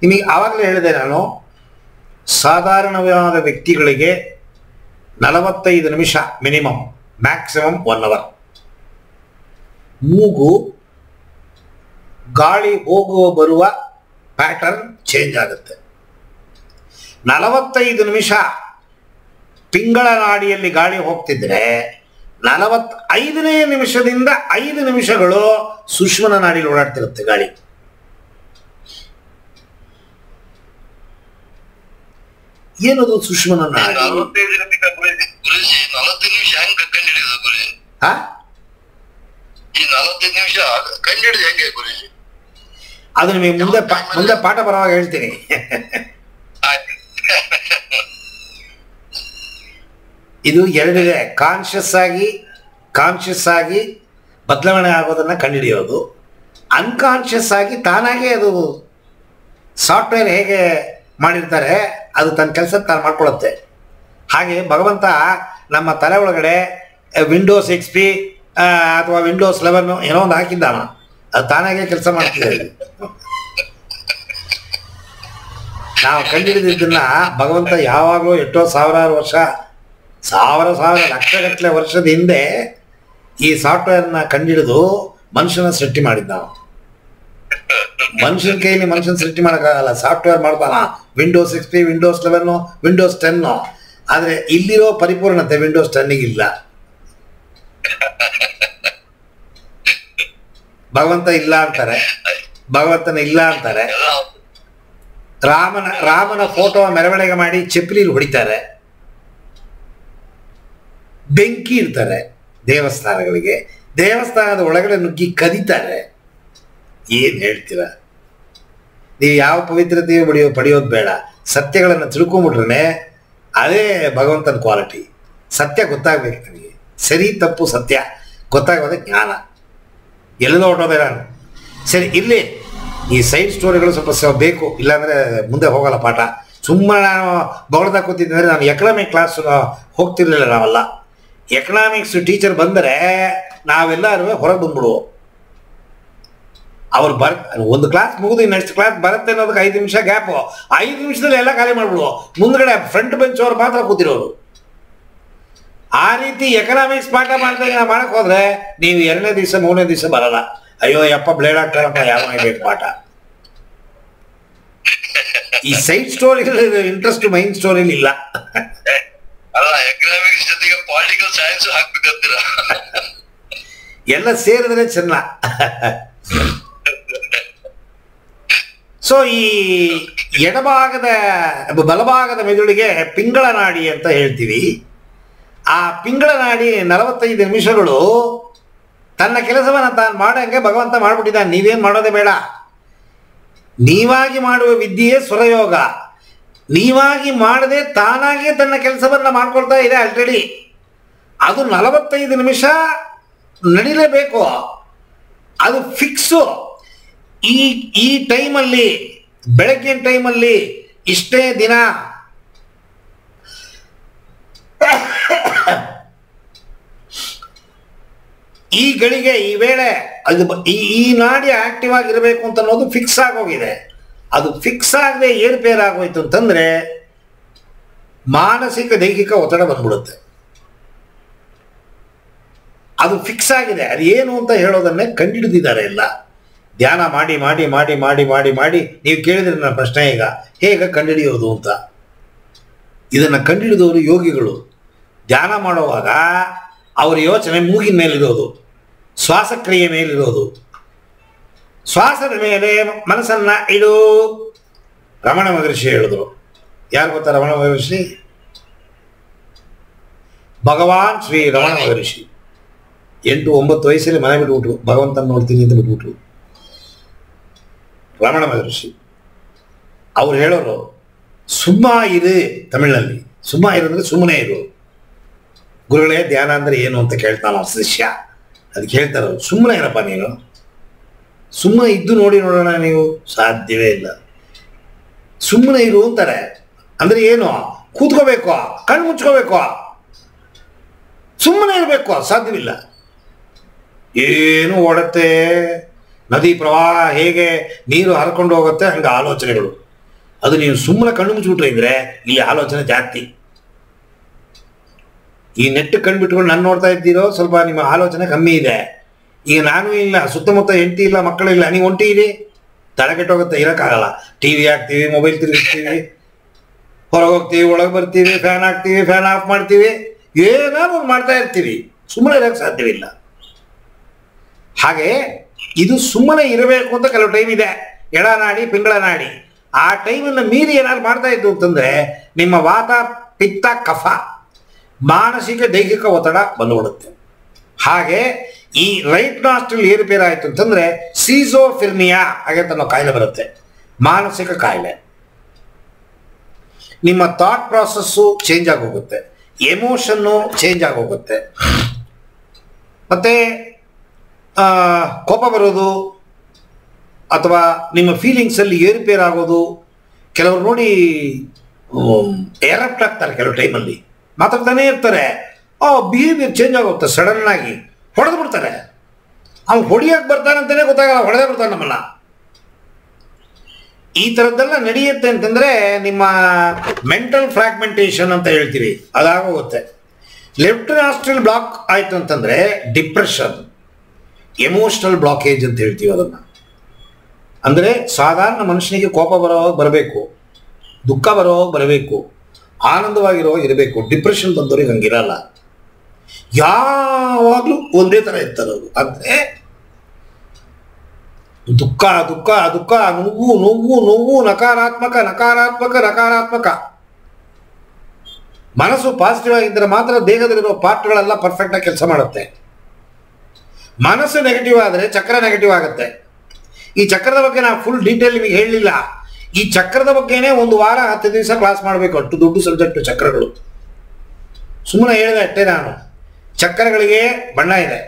ನಿಮಗೆ ಆವಾಗಲೇ ಹೇಳಿದೆ ನಾನು, ಸಾಧಾರಣವಾದ ವ್ಯಕ್ತಿಗಳಿಗೆ 45 ನಿಮಿಷ ಮಿನಿಮಮ್, ಮ್ಯಾಕ್ಸಿಮಮ್ 1 ಅವರ್. ಮೂಗು ಗಾಳಿ ಹೋಗುವ ಬರುವ ಪ್ಯಾಟರ್ನ್ ಚೇಂಜ್ ಆಗುತ್ತೆ. 45 ನಿಮಿಷ ಪಿಂಗಳ ನಾಡಿಯಲ್ಲಿ ಗಾಳಿ ಹೋಗ್ತಿದ್ರೆ 45ನೇ ನಿಮಿಷದಿಂದ 5 ನಿಮಿಷಗಳು ಸುಷುಮ್ನ ನಾಡಿಯಲ್ಲಿ ಓಡಾಡ್ತಿರುತ್ತೆ ಗಾಳಿ. ಏನದು ಸುಷುಮ್ನ ನಾಡಿ? ಅದು ನಿಮಗೆ ಮುಂದೆ ಪಾಠ ಬರುವಾಗ ಹೇಳ್ತೀನಿ. ಇದು ಎರಡಿದೆ, ಕಾನ್ಷಿಯಸ್ ಆಗಿ ಬದಲಾವಣೆ ಆಗೋದನ್ನು ಕಂಡುಹಿಡಿಯೋದು, ಅನ್ಕಾನ್ಷಿಯಸ್ ಆಗಿ ತಾನಾಗೆ ಅದು ಸಾಫ್ಟ್ವೇರ್ ಹೇಗೆ ಮಾಡಿರ್ತಾರೆ ಅದು ತನ್ನ ಕೆಲಸ ತಾನು ಮಾಡ್ಕೊಳ್ಳುತ್ತೆ. ಹಾಗೆ ಭಗವಂತ ನಮ್ಮ ತಲೆ ಒಳಗಡೆ ವಿಂಡೋಸ್ XP ಅಥವಾ ವಿಂಡೋಸ್ 11 ಏನೋ ಒಂದು ಹಾಕಿದ್ದಾನ, ಅದು ತಾನಾಗೆ ಕೆಲಸ ಮಾಡ್ತಿದೆ. ನಾವು ಕಂಡುಹಿಡಿದಿದ್ದನ್ನ ಭಗವಂತ ಯಾವಾಗಲೂ ಎಷ್ಟೋ ಸಾವಿರಾರು ವರ್ಷ, ಸಾವಿರ ಲಕ್ಷಗಟ್ಟಲೆ ವರ್ಷದ ಹಿಂದೆ ಈ ಸಾಫ್ಟ್ವೇರ್ನ ಕಂಡುಹಿಡಿದು ಮನುಷ್ಯನ ಸೃಷ್ಟಿ ಮಾಡಿದ್ದ. ಮನುಷ್ಯನ ಕೈಯಲ್ಲಿ ಮನುಷ್ಯನ ಸೃಷ್ಟಿ ಮಾಡೋಕ್ಕಾಗಲ್ಲ, ಸಾಫ್ಟ್ವೇರ್ ಮಾಡ್ತಾನ. Windows XP, Windows 11, Windows 10. ಆದರೆ ಇಲ್ಲಿರೋ ಪರಿಪೂರ್ಣತೆ ವಿಂಡೋಸ್ 10 ಇಲ್ಲ. ಭಗವಂತನ ಇಲ್ಲ ಅಂತಾರೆ. ರಾಮನ ಫೋಟೋ ಮೆರವಣಿಗೆ ಮಾಡಿ ಚಪ್ಪಲಿಲಿ ಹೊಡಿತಾರೆ, ಬೆಂಕಿ ಇಡ್ತಾರೆ ದೇವಸ್ಥಾನಗಳಿಗೆ, ದೇವಸ್ಥಾನದ ಒಳಗಡೆ ನುಗ್ಗಿ ಕದೀತಾರೆ. ಏನು ಹೇಳ್ತೀರ ನೀವು? ಯಾವ ಪವಿತ್ರತೆಯು ಪಡೆಯೋದು ಬೇಡ, ಸತ್ಯಗಳನ್ನು ತಿಳ್ಕೊಂಬಿಟ್ರೆ ಅದೇ ಭಗವಂತನ ಕ್ವಾಲಿಟಿ. ಸತ್ಯ ಗೊತ್ತಾಗಬೇಕು ನನಗೆ, ಸರಿ ತಪ್ಪು ಸತ್ಯ ಗೊತ್ತಾಗೋದೇ ಜ್ಞಾನ. ಎಲ್ಲದೋ ಹೊಟ್ಟೋದೆ ನಾನು. ಸರಿ, ಇಲ್ಲಿ ಈ ಸೈಡ್ ಸ್ಟೋರಿಗಳು ಸ್ವಲ್ಪ ಬೇಕು, ಇಲ್ಲಾಂದರೆ ಮುಂದೆ ಹೋಗಲ್ಲ ಪಾಠ. ಸುಮ್ಮನೆ ನಾನು ಬೊಗಳ್ದಾಗ ಕೂತಿದ್ದರೆ ನಾನು ಎಕನಾಮಿಕ್ ಕ್ಲಾಸ್ ಹೋಗ್ತಿರ್ಲಿಲ್ಲ. ನಾವೆಲ್ಲ ಎಕನಾಮಿಕ್ಸ್ ಟೀಚರ್ ಬಂದರೆ ನಾವೆಲ್ಲರೂ ಹೊರಗೆ ಬಂದ್ಬಿಡುವು. ಅವ್ರು ಒಂದು ಕ್ಲಾಸ್ ಮುಗಿದು ನೆಕ್ಸ್ಟ್ ಕ್ಲಾಸ್ ಬರುತ್ತೆ ಅನ್ನೋದಕ್ಕೆ 5 ನಿಮಿಷ ಗ್ಯಾಪು. 5 ನಿಮಿಷದಲ್ಲಿ ಎಲ್ಲ ಖಾಲಿ ಮಾಡ್ಬಿಡುವು. ಮುಂದ್ಗಡೆ ಫ್ರಂಟ್ ಬೆಂಚ್ ಅವ್ರು ಮಾತ್ರ ಕೂತಿರೋರು. ಆ ರೀತಿ ಎಕನಾಮಿಕ್ಸ್ ಪಾಠ ಮಾಡ್ದಾಗ ನಾವು ಮಾಡಕ್ಕೆ ಹೋದ್ರೆ ನೀವು 2ನೇ ದಿವಸ 3ನೇ ದಿವಸ ಬರಲ್ಲ. ಅಯ್ಯೋ ಯಪ್ಪ ಬ್ಲೇಡ್ ಆಗ್ತಾರಪ್ಪ, ಯಾವ ಬೇಕು ಪಾಠ. ಈ ಸೈಡ್ ಸ್ಟೋರಿ ಇಂಟ್ರೆಸ್ಟ್ ಮೈನ್ ಸ್ಟೋರಿಲಿ ಇಲ್ಲ. ಎಲ್ಲ ಸೇರಿದ್ರೆ ಚೆನ್ನ. ಸೊ ಈ ಬಲಭಾಗದ ಮೆದುಳಿಗೆ ಪಿಂಗಳ ನಾಡಿ ಅಂತ ಹೇಳ್ತೀವಿ. ಆ ಪಿಂಗಳ ನಾಡಿ 45 ನಿಮಿಷಗಳು ತನ್ನ ಕೆಲಸವನ್ನು ತಾನು ಮಾಡಂಗೆ ಭಗವಂತ ಮಾಡಿಬಿಟ್ಟಿದ್ದಾನೆ. ನೀವೇನು ಮಾಡೋದೇ ಬೇಡ. ನೀವಾಗಿ ಮಾಡುವ ವಿದ್ಯೆಯೇ ಸ್ವರಯೋಗ. ನೀವಾಗಿ ಮಾಡದೆ ತಾನಾಗಿಯೇ ತನ್ನ ಕೆಲಸವನ್ನು ಮಾಡ್ಕೊಳ್ತಾ ಇದೆ ಆಲ್ರೆಡಿ. ಅದು 45 ನಿಮಿಷ ನಡಿಲೇಬೇಕು, ಅದು ಫಿಕ್ಸು. ಈ ಟೈಮಲ್ಲಿ, ಬೆಳಗ್ಗಿನ ಟೈಮಲ್ಲಿ ಇಷ್ಟೇ ದಿನ ಈ ಗಳಿಗೆ ಈ ವೇಳೆ ಅದು ಈ ನಾಡಿ ಆಕ್ಟಿವ್ ಆಗಿರಬೇಕು ಅಂತ ಅನ್ನೋದು ಫಿಕ್ಸ್ ಆಗೋಗಿದೆ. ಅದು ಫಿಕ್ಸ್ ಆಗದೆ ಏರ್ಪೇರ್ ಆಗೋಯ್ತು ಅಂತಂದ್ರೆ ಮಾನಸಿಕ ದೈಹಿಕ ಒತ್ತಡ ಬಂದ್ಬಿಡುತ್ತೆ. ಅದು ಫಿಕ್ಸ್ ಆಗಿದೆ. ಅದು ಏನು ಅಂತ ಹೇಳೋದನ್ನೇ ಕಂಡುಹಿಡಿದಿದ್ದಾರೆ ಎಲ್ಲ. ಧ್ಯಾನ ಮಾಡಿ ಮಾಡಿ ಮಾಡಿ ಮಾಡಿ ಮಾಡಿ ಮಾಡಿ ನೀವು ಕೇಳಿದ್ರೆ ನನ್ನ ಪ್ರಶ್ನೆ ಈಗ, ಹೇಗೆ ಕಂಡುಹಿಡಿಯೋದು ಅಂತ. ಇದನ್ನು ಕಂಡುಹಿಡಿದವರು ಯೋಗಿಗಳು. ಧ್ಯಾನ ಮಾಡುವಾಗ ಅವರ ಯೋಚನೆ ಮೂಗಿನ ಮೇಲಿರೋದು, ಶ್ವಾಸಕ್ರಿಯೆ ಮೇಲಿರೋದು. ಶ್ವಾಸದ ಮೇಲೆ ಮನಸ್ಸನ್ನು ಇಡು. ರಮಣ ಮಹರ್ಷಿ ಹೇಳಿದ್ರು. ಯಾರು ಗೊತ್ತಾ ರಮಣ ಮಹರ್ಷಿ? ಭಗವಾನ್ ಶ್ರೀ ರಮಣ ಮಹರ್ಷಿ 8-9 ವಯಸ್ಸಲ್ಲಿ ಮನೆ ಬಿಟ್ಬಿಟ್ರು. ಭಗವಂತನ ನೋಡ್ತೀನಿ ಅಂತ ಬಿಟ್ಬಿಟ್ರು ರಮಣ ಮಹರ್ಷಿ. ಅವ್ರು ಹೇಳೋರು ಸುಮ್ಮ ಇರು. ತಮಿಳಿನಲ್ಲಿ ಸುಮ್ಮ ಇರು ಅಂದರೆ ಸುಮ್ಮನೆ ಇರು. ಗುರುಗಳೇ ಧ್ಯಾನ ಅಂದರೆ ಏನು ಅಂತ ಕೇಳ್ತಾನ ಶಿಷ್ಯ. ಅದಕ್ಕೆ ಹೇಳ್ತಾರೆ, ಸುಮ್ಮನೆ ಏನಪ್ಪ ನೀನು, ಸುಮ್ಮನೆ ಇದ್ದು ನೋಡೋಣ. ನೀವು ಸಾಧ್ಯವೇ ಇಲ್ಲ. ಸುಮ್ಮನೆ ಇರು ಅಂತಾರೆ. ಅಂದರೆ ಏನು? ಕೂತ್ಕೋಬೇಕು, ಕಣ್ಣು ಮುಚ್ಕೋಬೇಕು, ಸುಮ್ಮನೆ ಇರಬೇಕು. ಸಾಧ್ಯವಿಲ್ಲ. ಏನು ಓಡುತ್ತೆ ನದಿ ಪ್ರವಾಹ, ಹೇಗೆ ನೀರು ಹರ್ಕೊಂಡು ಹೋಗುತ್ತೆ ಹಂಗೆ ಆಲೋಚನೆಗಳು. ಅದು ನೀವು ಸುಮ್ಮನೆ ಕಣ್ಣು ಮುಚ್ಚಿಬಿಟ್ರೆ ಇದ್ರೆ ಇಲ್ಲಿ ಆಲೋಚನೆ ಜಾಸ್ತಿ. ಈ ನೆಟ್ ಕಣ್ಣು ಬಿಟ್ಕೊಂಡು ನಾನು ನೋಡ್ತಾ ಇದ್ದೀರೋ ಸ್ವಲ್ಪ ನಿಮ್ಮ ಆಲೋಚನೆ ಕಮ್ಮಿ ಇದೆ. ಈಗ ನಾನು ಇಲ್ಲ, ಸುತ್ತಮುತ್ತ ಹೆಂಡತಿ ಇಲ್ಲ, ಮಕ್ಕಳಿಲ್ಲ, ನೀವು ಒಂಟಿ ಇರಿ, ತಲೆ ಕೆಟ್ಟೋಗುತ್ತೆ, ಇರೋಕ್ಕಾಗಲ್ಲ. ಟಿ ವಿ ಹಾಕ್ತೀವಿ, ಮೊಬೈಲ್ ತಿರುಗಿಸ್ತೀವಿ, ಹೊರಗೆ ಹೋಗ್ತೀವಿ, ಒಳಗೆ ಬರ್ತೀವಿ, ಫ್ಯಾನ್ ಹಾಕ್ತೀವಿ, ಫ್ಯಾನ್ ಆಫ್ ಮಾಡ್ತೀವಿ, ಏನಾದ್ರು ಮಾಡ್ತಾ ಇರ್ತೀವಿ, ಸುಮ್ಮನೆ ಇರೋಕ್ಕೆ ಸಾಧ್ಯವಿಲ್ಲ. ಹಾಗೆ ಇದು ಸುಮ್ಮನೆ ಇರಬೇಕು ಅಂತ ಕೆಲವು ಟೈಮ್ ಇದೆ, ಎಡನಾಡಿ ಪಿಂಗಳ ನಾಡಿ. ಆ ಟೈಮನ್ನು ಮೀರಿ ಏನಾದ್ರು ಮಾಡ್ತಾ ಇದ್ದು ಅಂತಂದ್ರೆ ನಿಮ್ಮ ವಾತ ಪಿತ್ತ ಕಫ ಮಾನಸಿಕ ದೈಹಿಕ ಒತ್ತಡ ಬಂದುಬಿಡುತ್ತೆ. ಹಾಗೆ ಈ ರೈಟ್ ನಾಸ್ಟ್ರಿಲ್ ಏರುಪೇರು ಆಯಿತು ಅಂತಂದ್ರೆ ಸೀಸೋಫಿರ್ನಿಯಾ ಹಾಗೆ ಅನ್ನೋ ಕಾಯಿಲೆ ಬರುತ್ತೆ, ಮಾನಸಿಕ ಕಾಯಿಲೆ. ನಿಮ್ಮ ಥಾಟ್ ಪ್ರಾಸೆಸ್ಸು ಚೇಂಜ್ ಆಗೋಗುತ್ತೆ, ಎಮೋಷನ್ನು ಚೇಂಜ್ ಆಗೋಗುತ್ತೆ, ಮತ್ತೆ ಕೋಪ ಬರೋದು ಅಥವಾ ನಿಮ್ಮ ಫೀಲಿಂಗ್ಸಲ್ಲಿ ಏರುಪೇರಾಗೋದು. ಕೆಲವರು ನೋಡಿ ಎರಪ್ಟ್ ಆಗ್ತಾರೆ, ಕೆಲವು ಟೈಮಲ್ಲಿ ಮಾತಾಡ್ತಾನೆ ಇರ್ತಾರೆ, ಬಿಹೇವಿಯರ್ ಚೇಂಜ್ ಆಗುತ್ತೆ, ಸಡನ್ ಆಗಿ ಹೊಡೆದು ಬಿಡ್ತಾರೆ. ಅವ್ನು ಹೊಡಿಯೋಕೆ ಬರ್ತಾನೆ ಅಂತಲೇ ಗೊತ್ತಾಗಲ್ಲ, ಹೊಡೆದೇ ಬಿಡ್ತಾನೆ ನಮ್ಮನ್ನ. ಈ ಥರದ್ದೆಲ್ಲ ನಡೆಯುತ್ತೆ ಅಂತಂದರೆ ನಿಮ್ಮ ಮೆಂಟಲ್ ಫ್ರಾಗ್ಮೆಂಟೇಷನ್ ಅಂತ ಹೇಳ್ತೀವಿ, ಅದಾಗೋಗುತ್ತೆ. ಲೆಫ್ಟ್ ನಾಸ್ಟ್ರಿಲ್ ಬ್ಲಾಕ್ ಆಯಿತು ಅಂತಂದರೆ ಡಿಪ್ರೆಷನ್, ಎಮೋಷನಲ್ ಬ್ಲಾಕೇಜ್ ಅಂತ ಹೇಳ್ತೀವಿ ಅದನ್ನು. ಅಂದರೆ ಸಾಧಾರಣ ಮನುಷ್ಯನಿಗೆ ಕೋಪ ಬರಬೇಕು, ದುಃಖ ಬರಬೇಕು, ಆನಂದವಾಗಿರೋ ಇರಬೇಕು. ಡಿಪ್ರೆಷನ್ ಬಂದವ್ರಿಗೆ ಹಂಗಿರಲ್ಲ, ಯಾವಾಗಲೂ ಒಂದೇ ಥರ ಇರ್ತಾರೆ ಅವರು. ಅಂದರೆ ದುಃಖ ದುಃಖ ದುಃಖ, ನೋವು ನೋವು ನೋವು, ನಕಾರಾತ್ಮಕ ನಕಾರಾತ್ಮಕ ನಕಾರಾತ್ಮಕ. ಮನಸ್ಸು ಪಾಸಿಟಿವ್ ಆಗಿದ್ದರೆ ಮಾತ್ರ ದೇಹದಲ್ಲಿರೋ ಪಾರ್ಟ್ಗಳೆಲ್ಲ ಪರ್ಫೆಕ್ಟಾಗಿ ಕೆಲಸ ಮಾಡುತ್ತೆ. ಮನಸ್ಸು ನೆಗೆಟಿವ್ ಆದರೆ ಚಕ್ರ ನೆಗೆಟಿವ್ ಆಗುತ್ತೆ. ಈ ಚಕ್ರದ ಬಗ್ಗೆ ನಾನು ಫುಲ್ ಡೀಟೇಲ್ ನಿಮಗೆ ಹೇಳಲಿಲ್ಲ. ಈ ಚಕ್ರದ ಬಗ್ಗೆನೇ 1 ವಾರ 10 ದಿವಸ ಕ್ಲಾಸ್ ಮಾಡಬೇಕು, ಅಷ್ಟು ದೊಡ್ಡ ಸಬ್ಜೆಕ್ಟು ಚಕ್ರಗಳು. ಸುಮ್ಮನೆ ಹೇಳಿದೆ ಅಷ್ಟೇ ನಾನು. ಚಕ್ರಗಳಿಗೆ ಬಣ್ಣ ಇದೆ,